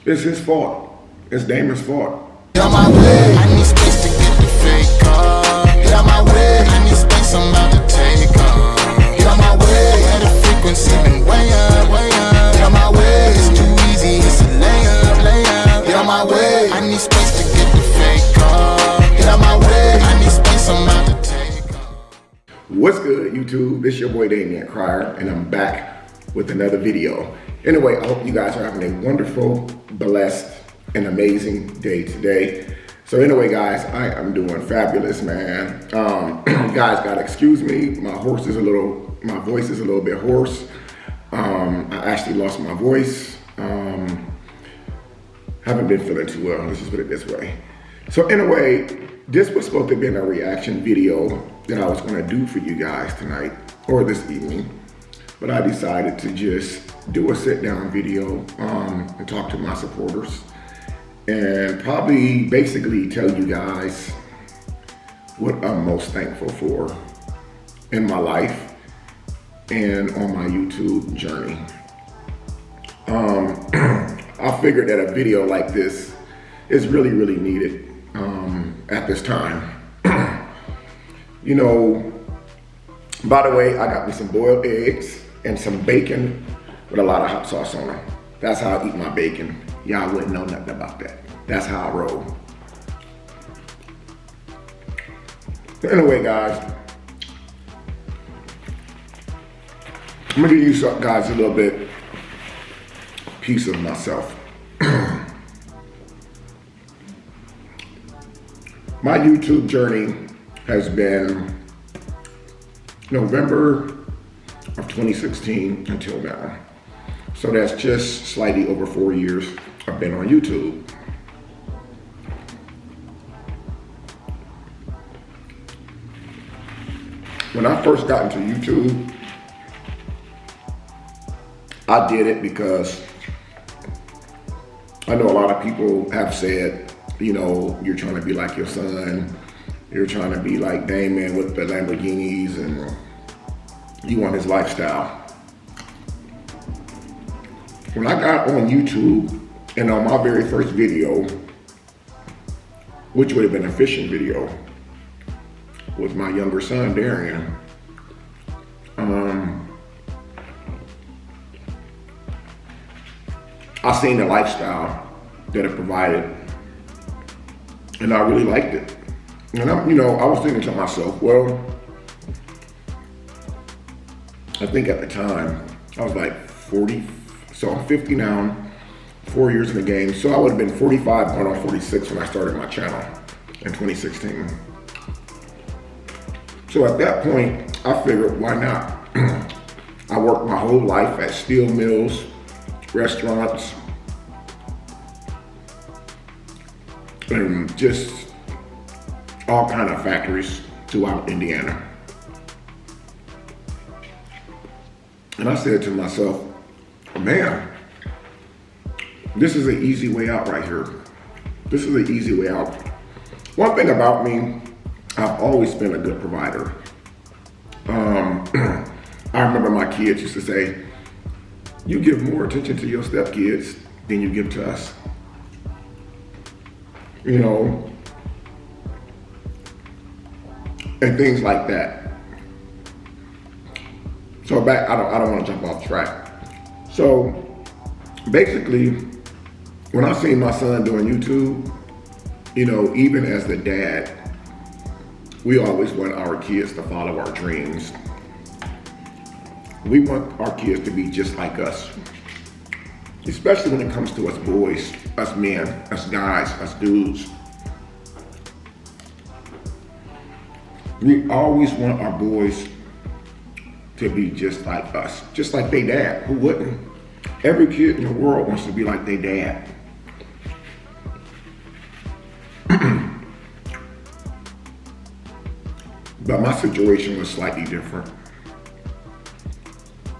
It's his fault. It's Damien's fault. Get on my way, I need space to get the fake car. Get on my way, I need space, I'm about to take off. Get on my way, yeah, the frequency been way up, way up. Get on my way, it's too easy, it's a layup, layup. Get on my way, I need space to get the fake car. Get on my way, I need space, I'm about to take off. What's good, YouTube? It's your boy Damien Crier, and I'm back with another video. Anyway, I hope you guys are having a wonderful, blessed, and amazing day today. So anyway, guys, I am doing fabulous, man. Guys, gotta excuse me. My voice is a little bit hoarse. I actually lost my voice. Haven't been feeling too well, let's just put it this way. So anyway, this was supposed to be a reaction video that I was gonna do for you guys tonight, or this evening. But I decided to just do a sit down video and talk to my supporters and probably basically tell you guys what I'm most thankful for in my life and on my YouTube journey. I figured that a video like this is really, really needed at this time. You know, by the way, I got me some boiled eggs and some bacon with a lot of hot sauce on them. That's how I eat my bacon. Y'all wouldn't know nothing about that. That's how I roll. So anyway, guys, I'm gonna give you guys a little bit piece of myself. My YouTube journey has been November of 2016 until now. So that's just slightly over 4 years I've been on YouTube. When I first got into YouTube, I did it because I know a lot of people have said, you know, you're trying to be like your son, you're trying to be like Damien with the Lamborghinis, and you want his lifestyle. When I got on YouTube and on my very first video, which would have been a fishing video, with my younger son, Damien, I seen the lifestyle that it provided, and I really liked it. And I was thinking to myself, well, I think at the time, I was like 40, so I'm 50 now, 4 years in the game. So I would have been 45 going on 46 when I started my channel in 2016. So at that point, I figured, why not? I worked my whole life at steel mills, restaurants, and just all kind of factories throughout Indiana. And I said to myself, man, this is an easy way out right here. This is an easy way out. One thing about me, I've always been a good provider. I remember my kids used to say, you give more attention to your stepkids than you give to us. You know, and things like that. So back, I don't want to jump off track. So basically, when I seen my son doing YouTube, you know, even as the dad, we always want our kids to follow our dreams. We want our kids to be just like us, especially when it comes to us boys, us men, us guys, us dudes. We always want our boys to be just like us, just like their dad. Who wouldn't? Every kid in the world wants to be like their dad. But my situation was slightly different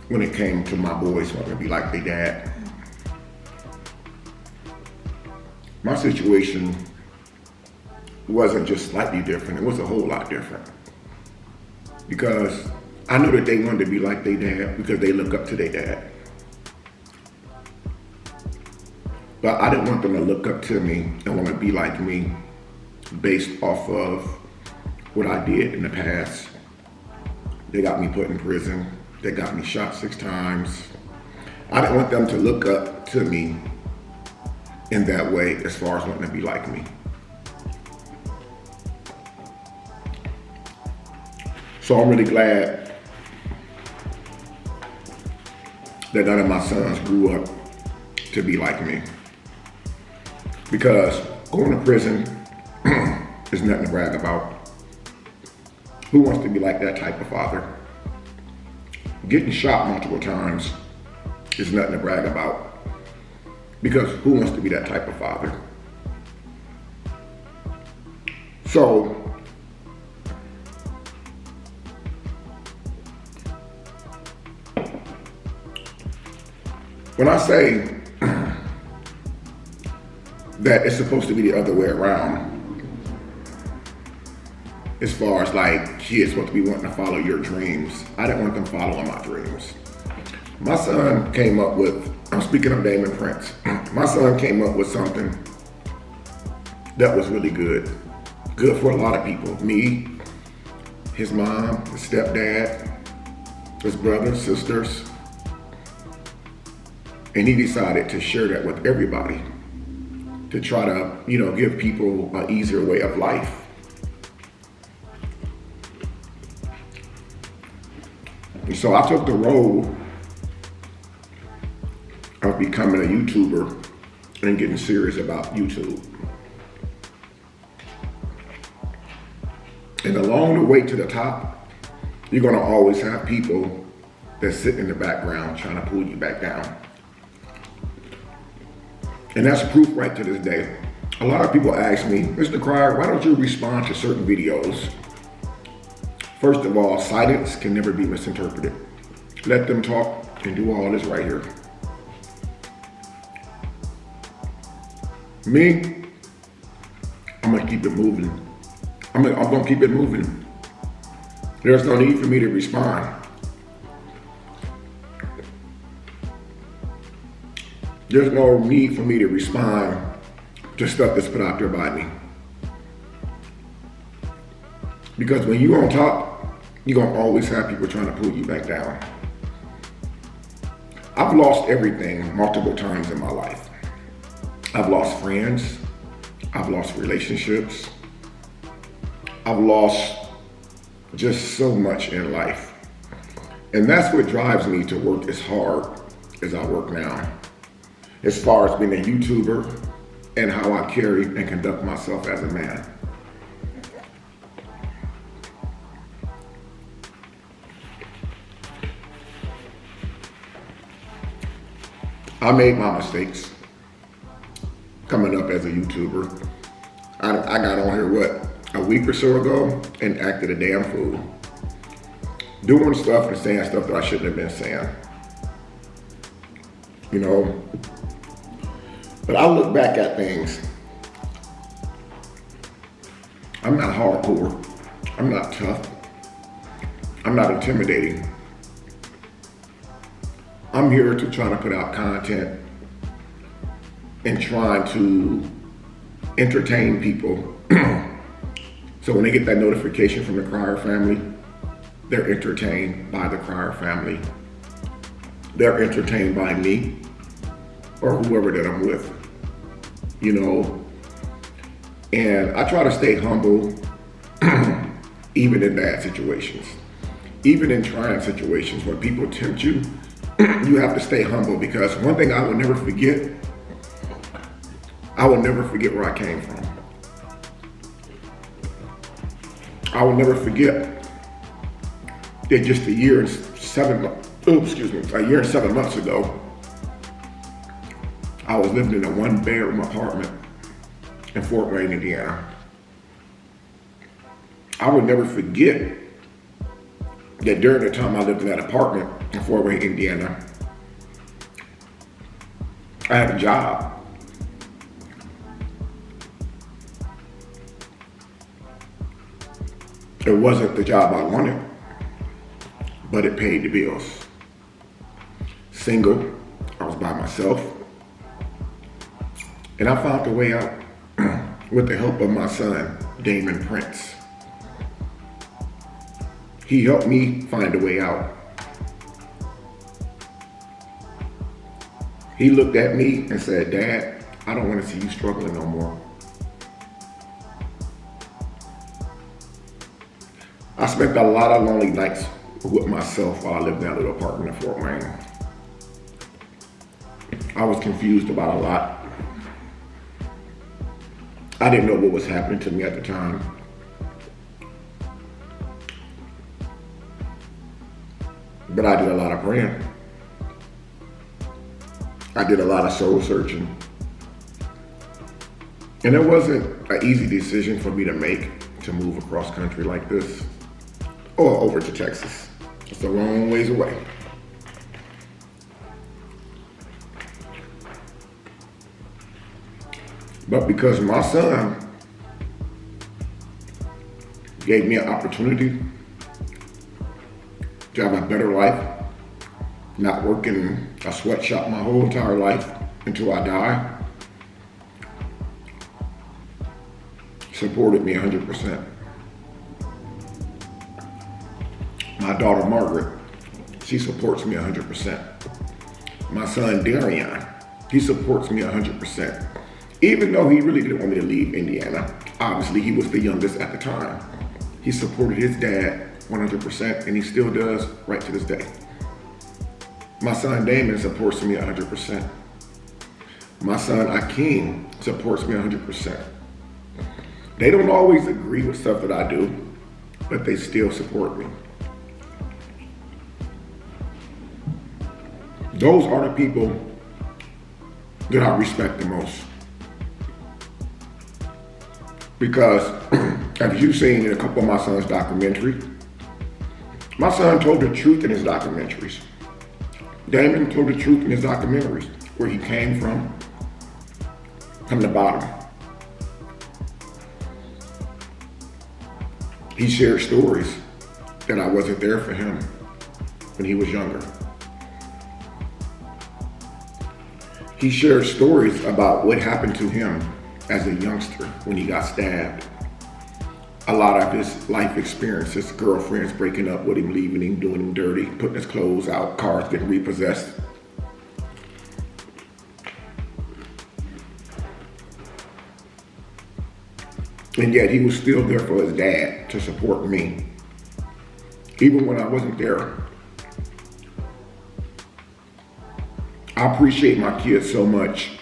when it came to my boys wanting to be like their dad. My situation wasn't just slightly different, it was a whole lot different. Because I knew that they wanted to be like their dad because they look up to their dad. But I didn't want them to look up to me and want to be like me based off of what I did in the past. They got me put in prison. They got me shot 6 times. I didn't want them to look up to me in that way as far as wanting to be like me. So I'm really glad that none of my sons grew up to be like me. Because going to prison is nothing to brag about. Who wants to be like that type of father? Getting shot multiple times is nothing to brag about. Because who wants to be that type of father? So, when I say that it's supposed to be the other way around, as far as like kids supposed to be wanting to follow your dreams, I didn't want them following my dreams. My son came up with, I'm speaking of Damien Prince, my son came up with something that was really good. Good for a lot of people. Me, his mom, his stepdad, his brothers, sisters. And he decided to share that with everybody to try to, give people an easier way of life. And so I took the road of becoming a YouTuber and getting serious about YouTube. And along the way to the top, you're gonna always have people that sit in the background trying to pull you back down. And that's proof right to this day. A lot of people ask me, Mr. Cryer, why don't you respond to certain videos? First of all, silence can never be misinterpreted. Let them talk and do all this right here. Me, I'm gonna keep it moving. I'm gonna keep it moving. There's no need for me to respond. There's no need for me to respond to stuff that's put out there by me. Because when you're on top, you're gonna always have people trying to pull you back down. I've lost everything multiple times in my life. I've lost friends, I've lost relationships, I've lost just so much in life. And that's what drives me to work as hard as I work now. As far as being a YouTuber and how I carry and conduct myself as a man. I made my mistakes coming up as a YouTuber. I got on here, a week or so ago and acted a damn fool. Doing stuff and saying stuff that I shouldn't have been saying. But I look back at things. I'm not hardcore. I'm not tough. I'm not intimidating. I'm here to try to put out content and trying to entertain people. So when they get that notification from the Cryer family, they're entertained by the Cryer family. They're entertained by me or whoever that I'm with, And I try to stay humble even in bad situations. Even in trying situations, when people tempt you, you have to stay humble, because one thing I will never forget where I came from. I will never forget that just a year and 7 months ago, I was living in a 1-bedroom apartment in Fort Wayne, Indiana. I will never forget that during the time I lived in that apartment in Fort Wayne, Indiana, I had a job. It wasn't the job I wanted, but it paid the bills. Single, I was by myself. And I found the way out with the help of my son, Damien Prince. He helped me find a way out. He looked at me and said, "Dad, I don't want to see you struggling no more." I spent a lot of lonely nights with myself while I lived in that little apartment in Fort Wayne. I was confused about a lot. I didn't know what was happening to me at the time. But I did a lot of praying. I did a lot of soul searching. And it wasn't an easy decision for me to make to move across country like this or over to Texas. It's a long ways away. But because my son gave me an opportunity to have a better life, not working a sweatshop my whole entire life until I die, supported me 100%. My daughter Margaret, she supports me 100%. My son Damien, he supports me 100%. Even though he really didn't want me to leave Indiana, obviously he was the youngest at the time. He supported his dad 100%, and he still does right to this day. My son Damien supports me 100%. My son Akeem supports me 100%. They don't always agree with stuff that I do, but they still support me. Those are the people that I respect the most. Because as you've seen in a couple of my son's documentaries, my son told the truth in his documentaries. Damien told the truth in his documentaries, where he came from the bottom. He shared stories that I wasn't there for him when he was younger. He shared stories about what happened to him as a youngster when he got stabbed. A lot of his life experiences, girlfriends breaking up with him, leaving him, doing him dirty, putting his clothes out, cars getting repossessed. And yet he was still there for his dad to support me, even when I wasn't there. I appreciate my kids so much.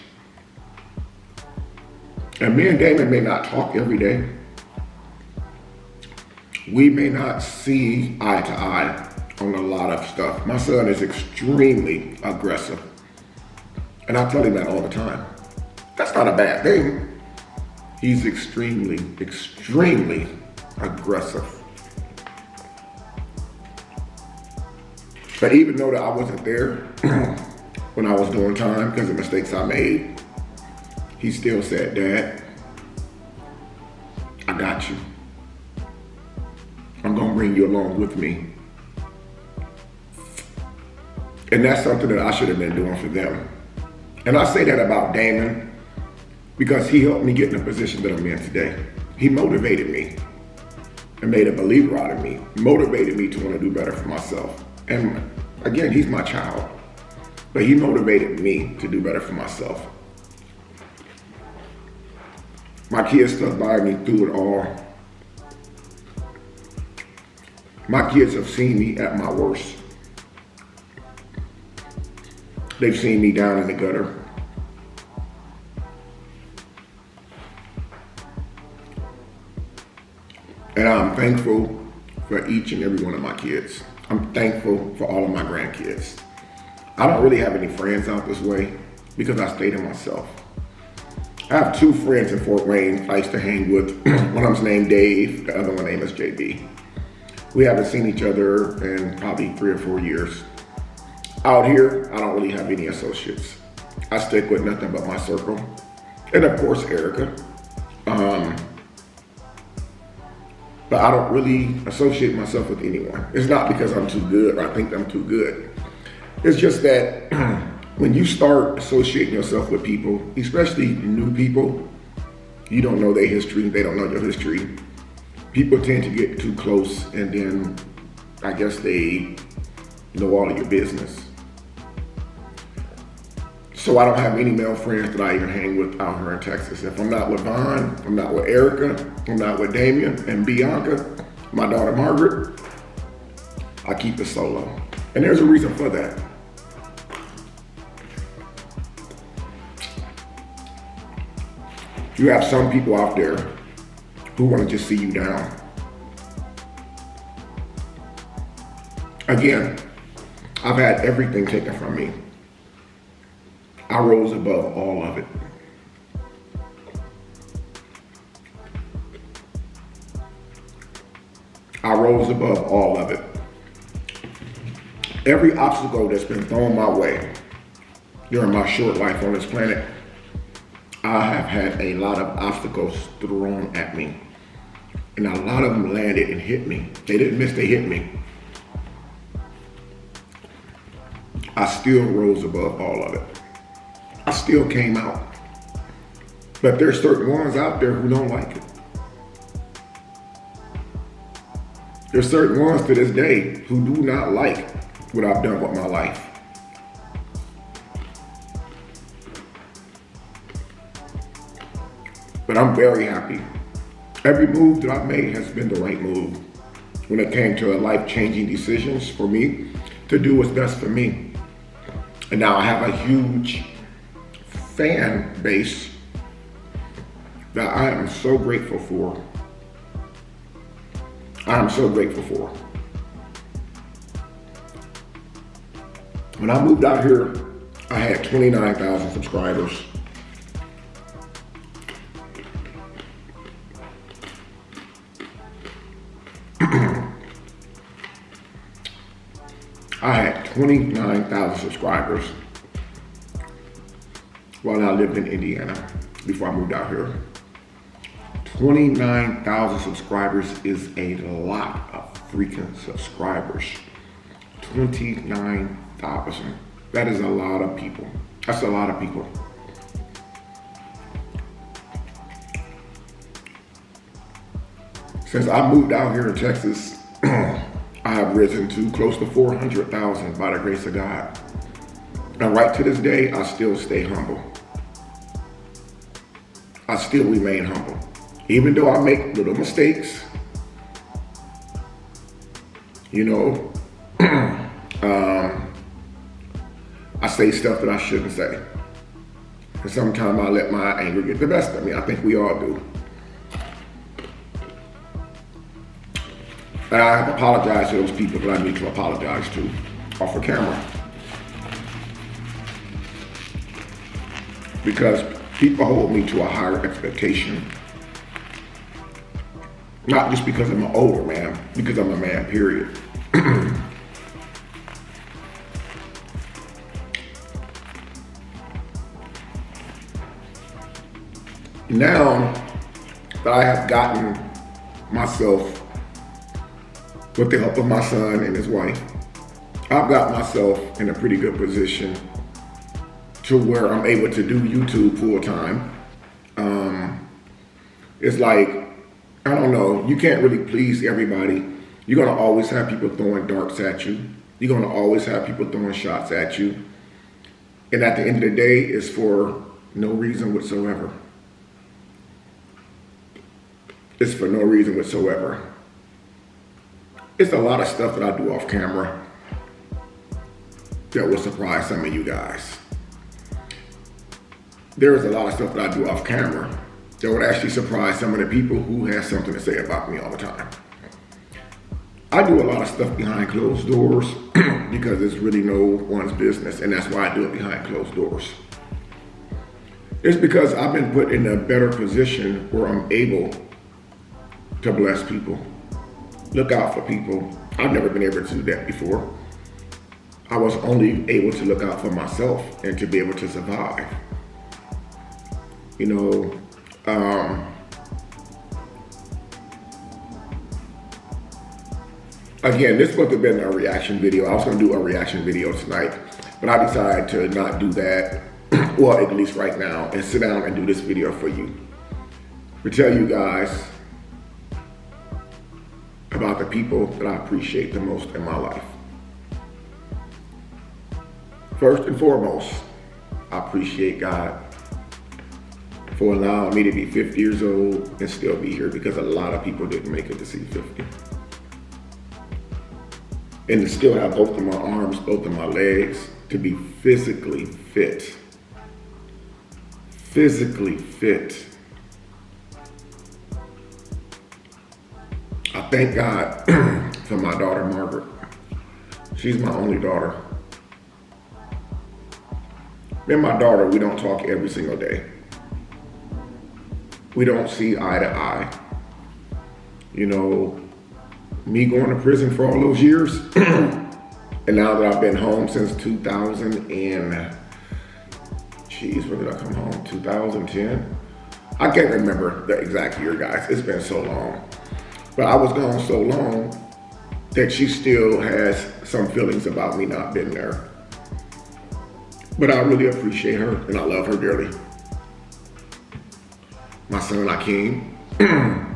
And me and Damien may not talk every day. We may not see eye to eye on a lot of stuff. My son is extremely aggressive. And I tell him that all the time. That's not a bad thing. He's extremely, extremely aggressive. But even though that I wasn't there when I was doing time because of mistakes I made, he still said, "Dad, I got you. I'm gonna bring you along with me." And that's something that I should have been doing for them. And I say that about Damien because he helped me get in the position that I'm in today. He motivated me and made a believer out of me, motivated me to want to do better for myself. And again, he's my child, but he motivated me to do better for myself. My kids stuck by me through it all. My kids have seen me at my worst. They've seen me down in the gutter. And I'm thankful for each and every one of my kids. I'm thankful for all of my grandkids. I don't really have any friends out this way because I stay to myself. I have two friends in Fort Wayne I used to hang with. One of them's named Dave, the other one name is JB. We haven't seen each other in probably 3 or 4 years. Out here, I don't really have any associates. I stick with nothing but my circle. And of course, Erica. But I don't really associate myself with anyone. It's not because I'm too good or I think I'm too good. It's just that when you start associating yourself with people, especially new people, you don't know their history, they don't know your history. People tend to get too close, and then I guess they know all of your business. So I don't have any male friends that I even hang with out here in Texas. If I'm not with Vaughn, I'm not with Erica, I'm not with Damien and Bianca, my daughter Margaret, I keep it solo. And there's a reason for that. You have some people out there who want to just see you down. Again, I've had everything taken from me. I rose above all of it. I rose above all of it. Every obstacle that's been thrown my way during my short life on this planet, I have had a lot of obstacles thrown at me. And a lot of them landed and hit me. They didn't miss, they hit me. I still rose above all of it. I still came out. But there's certain ones out there who don't like it. There's certain ones to this day who do not like what I've done with my life. But I'm very happy. Every move that I've made has been the right move when it came to life-changing decisions for me to do what's best for me. And now I have a huge fan base that I am so grateful for. I am so grateful for. When I moved out here, I had 29,000 subscribers. I had 29,000 subscribers while I lived in Indiana before I moved out here. 29,000 subscribers is a lot of freaking subscribers. 29,000. That is a lot of people. That's a lot of people. Since I moved out here in Texas, I have risen to close to 400,000 by the grace of God. And right to this day, I still stay humble. I still remain humble. Even though I make little mistakes, you know, I say stuff that I shouldn't say. And sometimes I let my anger get the best of me. I think we all do. And I have apologized to those people that I need to apologize to off of camera. Because people hold me to a higher expectation. Not just because I'm an older man, because I'm a man, period. Now that I have gotten myself, with the help of my son and his wife, I've got myself in a pretty good position to where I'm able to do YouTube full time. It's like, I don't know, you can't really please everybody. You're gonna always have people throwing darts at you. You're gonna always have people throwing shots at you. And at the end of the day, it's for no reason whatsoever. It's for no reason whatsoever. It's a lot of stuff that I do off camera that will surprise some of you guys. There is a lot of stuff that I do off camera that would actually surprise some of the people who have something to say about me all the time. I do a lot of stuff behind closed doors because it's really no one's business, and that's why I do it behind closed doors. It's because I've been put in a better position where I'm able to bless people, look out for people. I've never been able to do that before. I was only able to look out for myself and to be able to survive. You know, again, this would have been a reaction video. I was gonna do a reaction video tonight. But I decided to not do that, well, at least right now, and sit down and do this video for you. To tell you guys about the people that I appreciate the most in my life. First and foremost, I appreciate God for allowing me to be 50 years old and still be here, because a lot of people didn't make it to see 50. And to still have both of my arms, both of my legs, to be physically fit. Physically fit. I thank God for my daughter, Margaret. She's my only daughter. Me and my daughter, we don't talk every single day. We don't see eye to eye. You know, me going to prison for all those years, and now that I've been home since 2000 and, geez, when did I come home? 2010? I can't remember the exact year, guys. It's been so long. But I was gone so long that she still has some feelings about me not being there. But I really appreciate her, and I love her dearly. My son, Akeem,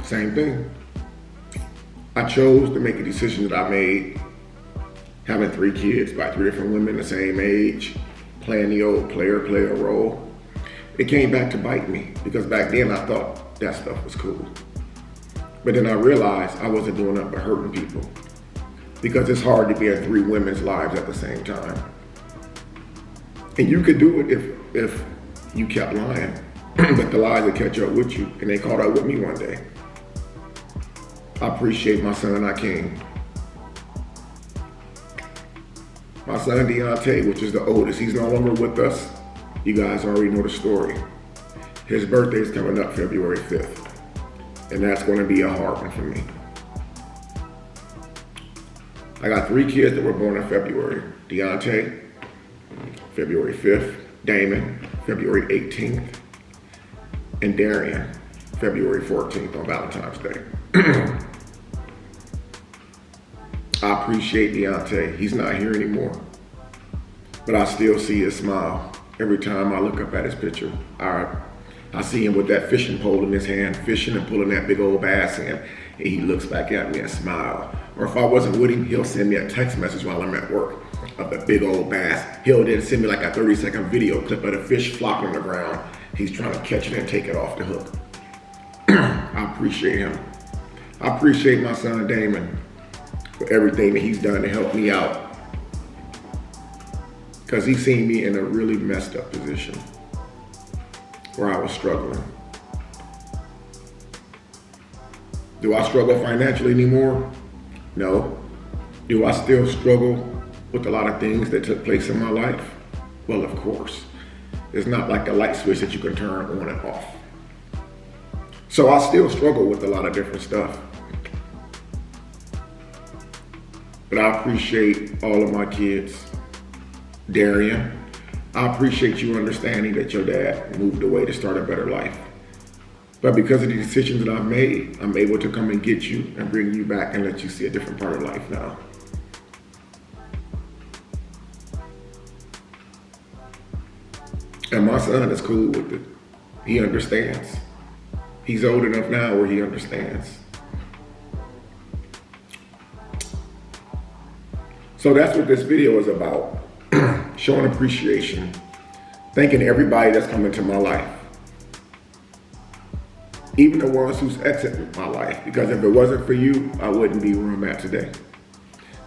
same thing. I chose to make a decision that I made, having 3 kids by 3 different women the same age, playing the old player role. It came back to bite me, because back then I thought that stuff was cool. But then I realized I wasn't doing nothing but hurting people, because it's hard to be in 3 women's lives at the same time. And you could do it if you kept lying, but the lies would catch up with you, and they caught up with me one day. I appreciate my son, Akeem. My son, Deontay, which is the oldest, he's no longer with us. You guys already know the story. His birthday is coming up February 5th, and that's going to be a hard one for me. I got 3 kids that were born in February. Deontay, February 5th, Damien, February 18th, and Damien, February 14th on Valentine's Day. I appreciate Deontay. He's not here anymore, but I still see his smile every time I look up at his picture. I see him with that fishing pole in his hand, fishing and pulling that big old bass in, and he looks back at me and smiles. Or if I wasn't with him, he'll send me a text message while I'm at work of the big old bass. He'll then send me like a 30-second video clip of the fish flopping on the ground. He's trying to catch it and take it off the hook. I appreciate him. I appreciate my son, Damien, for everything that he's done to help me out, because he's seen me in a really messed up position where I was struggling. Do I struggle financially anymore? No. Do I still struggle with a lot of things that took place in my life? Well, of course. It's not like a light switch that you can turn on and off. So I still struggle with a lot of different stuff. But I appreciate all of my kids. Damien, I appreciate you understanding that your dad moved away to start a better life. But because of the decisions that I've made, I'm able to come and get you and bring you back and let you see a different part of life now. And my son is cool with it. He understands. He's old enough now where he understands. So that's what this video is about. Showing appreciation. Thanking everybody that's come into my life. Even the ones who's exited my life. Because if it wasn't for you, I wouldn't be where I'm at today.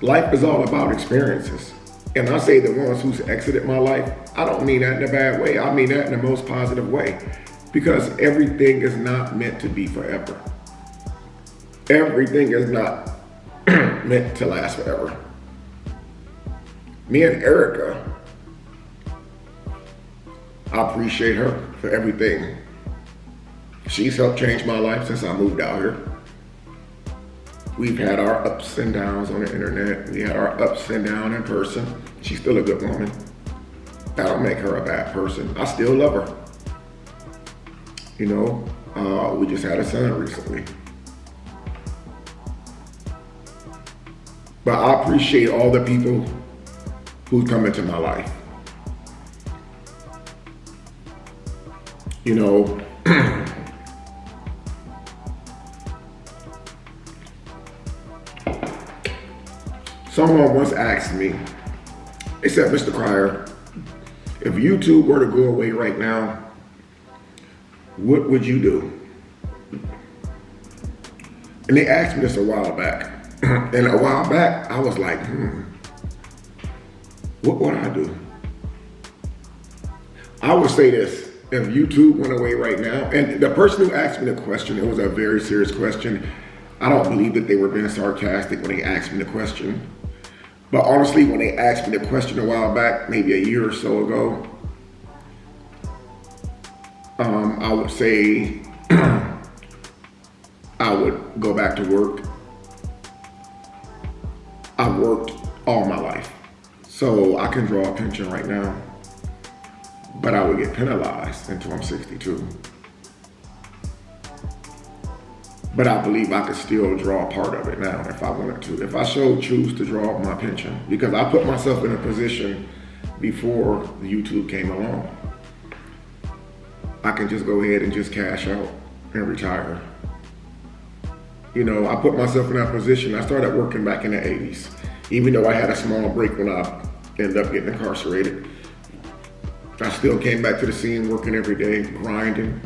Life is all about experiences. And I say the ones who's exited my life, I don't mean that in a bad way. I mean that in the most positive way. Because everything is not meant to be forever. Everything is not meant to last forever. Me and Erica, I appreciate her for everything. She's helped change my life since I moved out here. We've had our ups and downs on the internet. We had our ups and downs in person. She's still a good woman. That don't make her a bad person. I still love her. You know, we just had a son recently. But I appreciate all the people who come into my life. You know, someone once asked me, they said, Mr. Cryer, if YouTube were to go away right now, what would you do? And they asked me this a while back. And a while back, I was like, what would I do? I would say this, if YouTube went away right now, and the person who asked me the question, it was a very serious question. I don't believe that they were being sarcastic when they asked me the question. But honestly, when they asked me the question a while back, maybe a year or so ago, I would say I would go back to work. I've worked all my life, so I can draw a pension right now, but I would get penalized until I'm 62. But I believe I could still draw part of it now if I wanted to. If I choose to draw my pension, because I put myself in a position before YouTube came along. I can just go ahead and just cash out and retire. You know, I put myself in that position. I started working back in the 80s, even though I had a small break when I ended up getting incarcerated. I still came back to the scene working every day, grinding,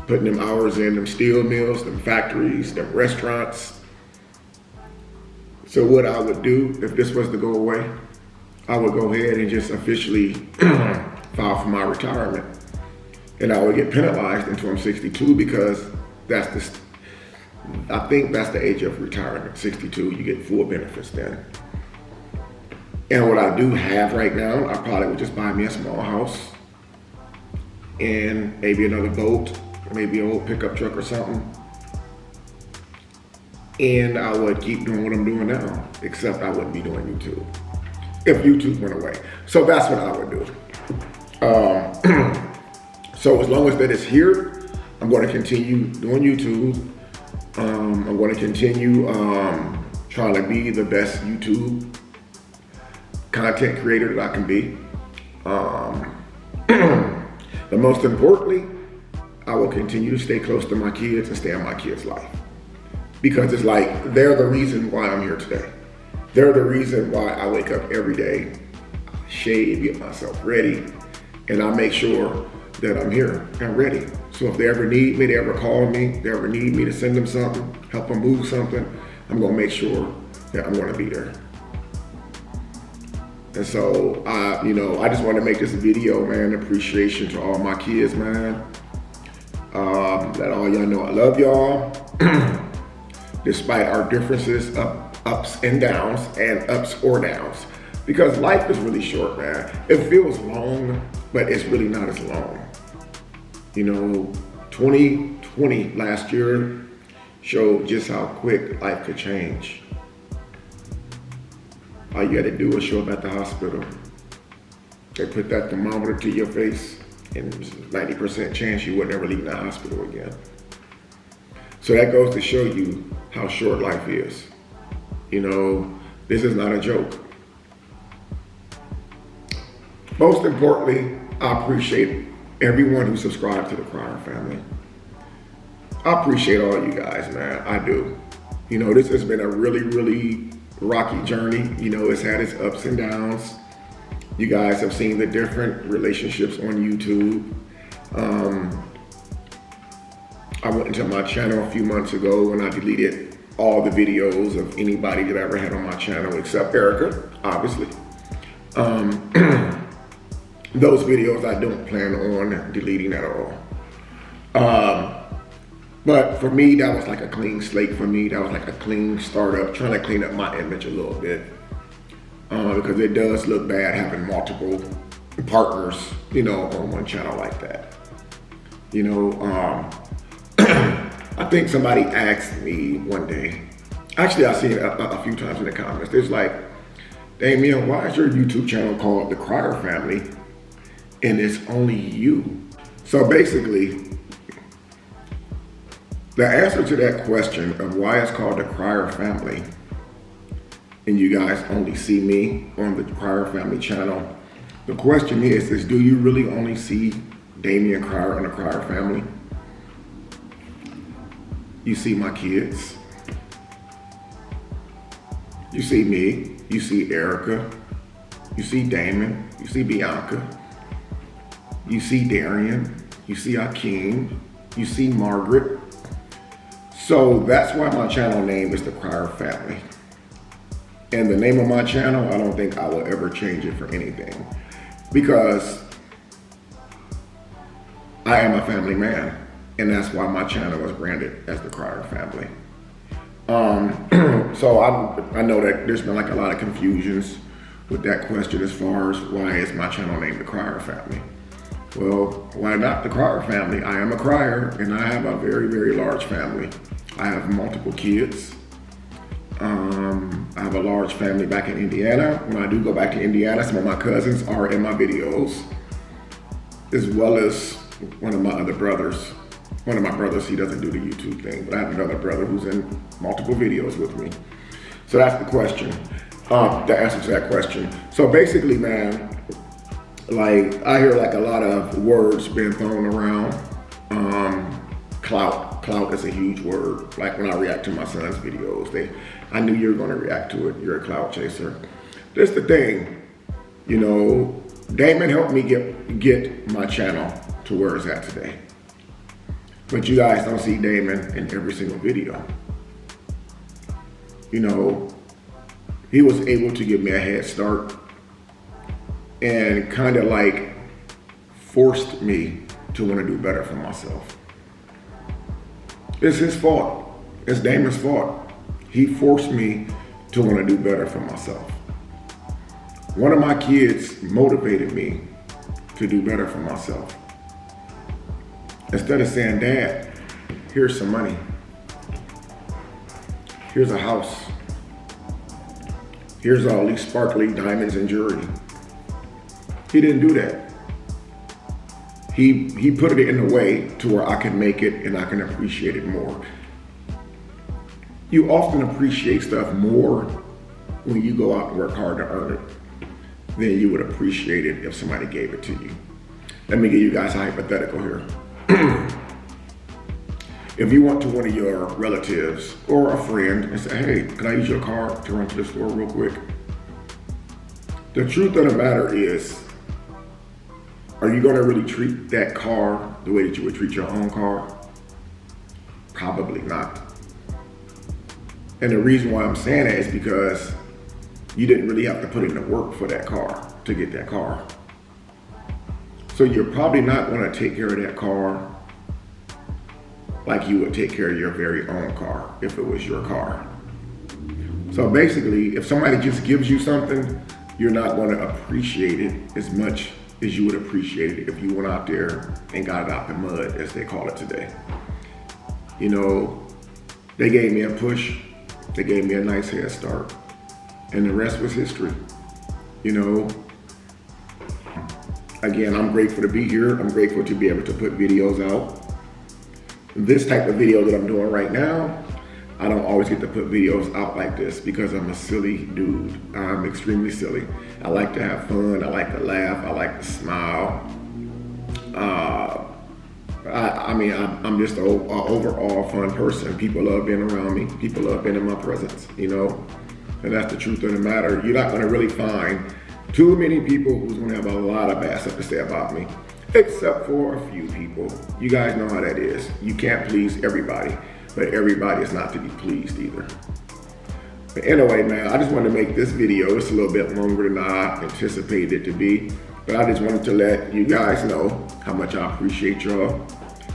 putting them hours in, them steel mills, them factories, them restaurants. So what I would do if this was to go away, I would go ahead and just officially file for my retirement. And I would get penalized until I'm 62 because I think that's the age of retirement, 62, you get full benefits then. And what I do have right now, I probably would just buy me a small house and maybe another boat, maybe an old pickup truck or something. And I would keep doing what I'm doing now, except I wouldn't be doing YouTube if YouTube went away. So that's what I would do. So as long as that is here, I'm going to continue doing YouTube. I'm going to continue trying to be the best YouTube content creator that I can be. But most importantly, I will continue to stay close to my kids and stay in my kids' life. Because it's like, they're the reason why I'm here today. They're the reason why I wake up every day, shave, get myself ready, and I make sure that I'm here and ready. So if they ever need me, they ever call me, they ever need me to send them something, help them move something, I'm gonna make sure that I'm gonna be there. And so, I just want to make this video, man, appreciation to all my kids, man. Let all y'all know I love y'all. Despite our differences, ups and downs, and ups or downs. Because life is really short, man. It feels long, but it's really not as long. 2020 last year showed just how quick life could change. All you had to do was show up at the hospital. They put that thermometer to your face, and there's a 90% chance you would never leave the hospital again. So that goes to show you how short life is. This is not a joke. Most importantly, I appreciate everyone who subscribed to the Cryer family. I appreciate all you guys, man. I do. This has been a really, really rocky journey. It's had its ups and downs. You guys have seen the different relationships on YouTube. I went into my channel a few months ago and I deleted all the videos of anybody that I ever had on my channel except Erica, obviously. Those videos I don't plan on deleting at all. But for me, that was like a clean slate for me. That was like a clean startup, trying to clean up my image a little bit. Because it does look bad having multiple partners, on one channel like that. I think somebody asked me one day, actually I seen it a few times in the comments, it's like, Damien, why is your YouTube channel called The Cryer Family and it's only you? So basically, the answer to that question of why it's called The Cryer Family and you guys only see me on the Cryer Family channel, the question is do you really only see Damien Crier and the Crier family. You see my kids. You see me. You see Erica. You see Damien. You see Bianca. You see Darian. You see Akeem. You see Margaret. So that's why my channel name is the Crier Family. And the name of my channel, I don't think I will ever change it for anything, because I am a family man, and that's why my channel was branded as the Crier Family. So I know that there's been like a lot of confusions with that question as far as why is my channel named the Crier Family. Well, why not the Crier Family? I am a crier, and I have a very, very large family. I have multiple kids. I have a large family back in Indiana. When I do go back to Indiana, some of my cousins are in my videos, as well as one of my other brothers. One of my brothers, he doesn't do the YouTube thing, but I have another brother who's in multiple videos with me. So that's the question, the answer to that question. So basically, man, like I hear like a lot of words being thrown around. Clout is a huge word. Like when I react to my son's videos, I knew you were gonna react to it. You're a clout chaser. That's the thing, you know, Damien helped me get my channel to where it's at today. But you guys don't see Damien in every single video. You know, he was able to give me a head start and kind of like forced me to want to do better for myself. It's his fault. It's Damien's fault. He forced me to want to do better for myself. One of my kids motivated me to do better for myself. Instead of saying, Dad, here's some money. Here's a house. Here's all these sparkly diamonds and jewelry. He didn't do that. He put it in a way to where I can make it and I can appreciate it more. You often appreciate stuff more when you go out and work hard to earn it than you would appreciate it if somebody gave it to you. Let me give you guys a hypothetical here. If you went to one of your relatives or a friend and say, hey, can I use your car to run to the store real quick? The truth of the matter is, are you gonna really treat that car the way that you would treat your own car? Probably not. And the reason why I'm saying that is because you didn't really have to put in the work for that car to get that car. So you're probably not gonna take care of that car like you would take care of your very own car if it was your car. So basically, if somebody just gives you something, you're not gonna appreciate it as much as you would appreciate it if you went out there and got it out the mud, as they call it today. You know, they gave me a push, they gave me a nice head start, and the rest was history. You know, again, I'm grateful to be here. I'm grateful to be able to put videos out. This type of video that I'm doing right now, I don't always get to put videos out like this because I'm a silly dude. I'm extremely silly. I like to have fun. I like to laugh. I like to smile. I'm just an overall fun person. People love being around me. People love being in my presence, you know? And that's the truth of the matter. You're not gonna really find too many people who's gonna have a lot of bad stuff to say about me, except for a few people. You guys know how that is. You can't please everybody, but everybody is not to be pleased either. But anyway, man, I just wanted to make this video. It's a little bit longer than I anticipated it to be, but I just wanted to let you guys know how much I appreciate y'all,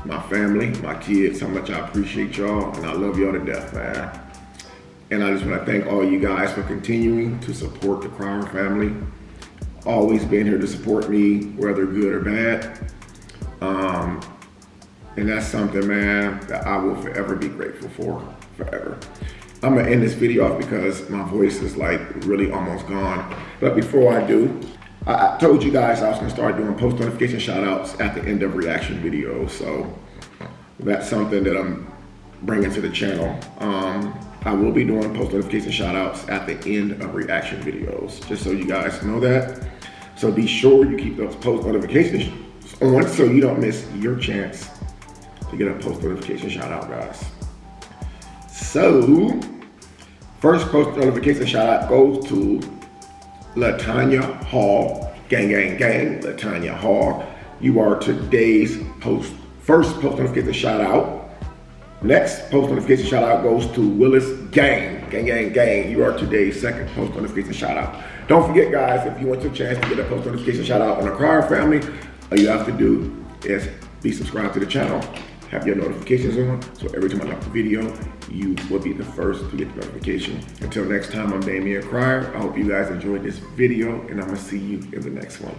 my family, my kids, how much I appreciate y'all, and I love y'all to death, man. And I just want to thank all you guys for continuing to support the Crier family. Always being here to support me, whether good or bad. And that's something, man, that I will forever be grateful for, forever. I'm gonna end this video off because my voice is like really almost gone. But before I do, I told you guys I was gonna start doing post notification shout outs at the end of reaction videos. So that's something that I'm bringing to the channel. I will be doing post notification shout outs at the end of reaction videos, just so you guys know that. So be sure you keep those post notification on so you don't miss your chance to get a post notification shout out, guys. So, first post notification shout out goes to LaTanya Hall. Gang, gang, gang, LaTanya Hall. You are today's first post notification shout out. Next post notification shout out goes to Willis Gang. Gang, gang, gang. You are today's second post notification shout out. Don't forget, guys, if you want your chance to get a post notification shout out on the Crier family, all you have to do is be subscribed to the channel, have your notifications on, so every time I drop a video, you will be the first to get the notification. Until next time, I'm Damien Crier. I hope you guys enjoyed this video, and I'm gonna see you in the next one.